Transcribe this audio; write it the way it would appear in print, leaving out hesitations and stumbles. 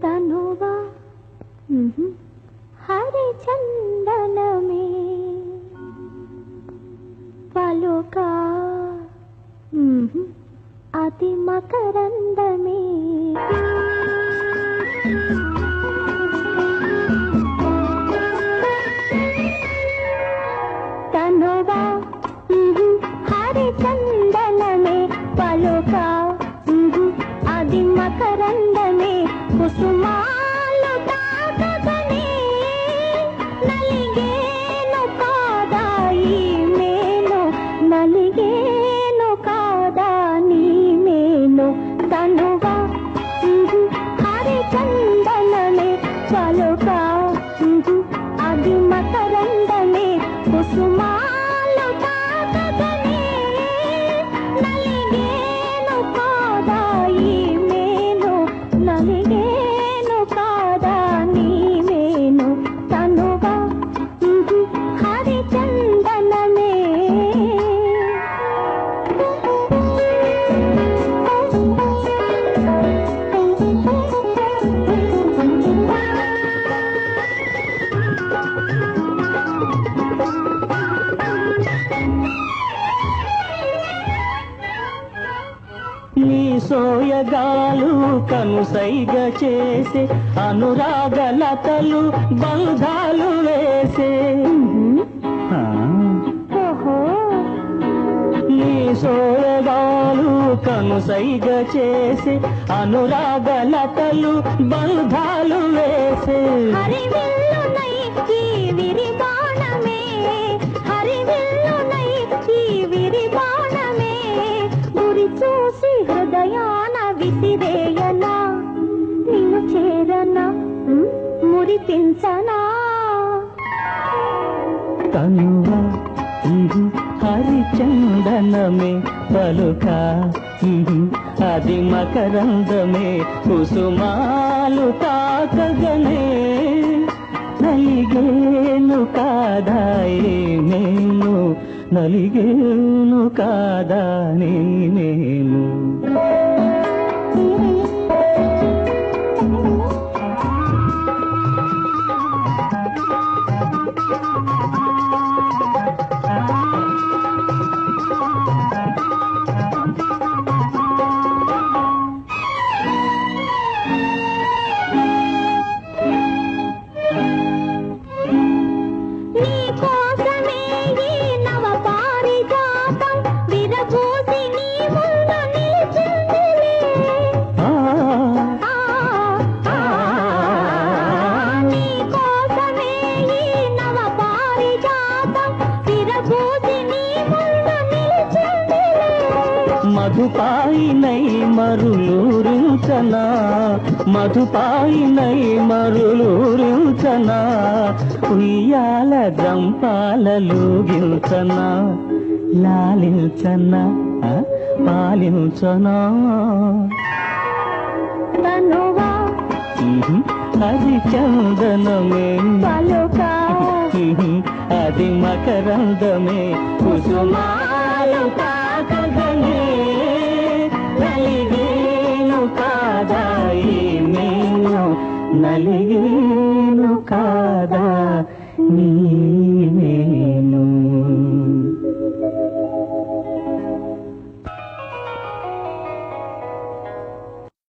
తనువా హరి చందనమే పలుకా అతి మకరందమే తనువా హరి చందనమే పలుకా అది మకరందమే కుసుమాలు తాకగనే నలిగేను కాదా ఈ మేను నలిగేను కాదా నీ మేను తనువా హరి చందనమే పలుకా అది మకరందమే కుసుమాలు తాకగనే నలిగేను కాదా ఈ మేను నలిగేను కాదా నీ మేను తనువా హరి చందనమే నీ సోయగాలు కనుసైగ చేసే అనురాగలతలు బంధాలు వేసే నీ సోయగాలు కనుసైగ చేసే అనురాగలతలు బంధాలు వేసే హరివిల్లునై ఈ విరిబాణమే హరివిల్లునై ఈ విరిబాణమే గురి చూసి హృదయాన విసిరేయనా నిన్ను చేరనా మురిపించనా తనువా హరి చందనమే పలుకా అది మకరందమే కుసుమాలు తాకగనే నలిగేను కాదా నేను నలిగేను కాదా నేను నీ కోసమే ఈ నవ పారిజాతం విరబూసి నీ ముందు నిలిచిందిలే నీ కోసమే ఈ నవ పారిజాతం విరబూసి నీ ముందు నిలిచిందిలే మధుపాయినై మరులూరించనా మధుపాయినై మరులూరించనా ఉయ్యాల జంపాలూగించనా లాలించనా పాలించనా తనువా అది చందనమే పలుకా అది మకరందమే కుసుమాలు తాకగనే నలిగేను కాదా ఈ నేను నలిగే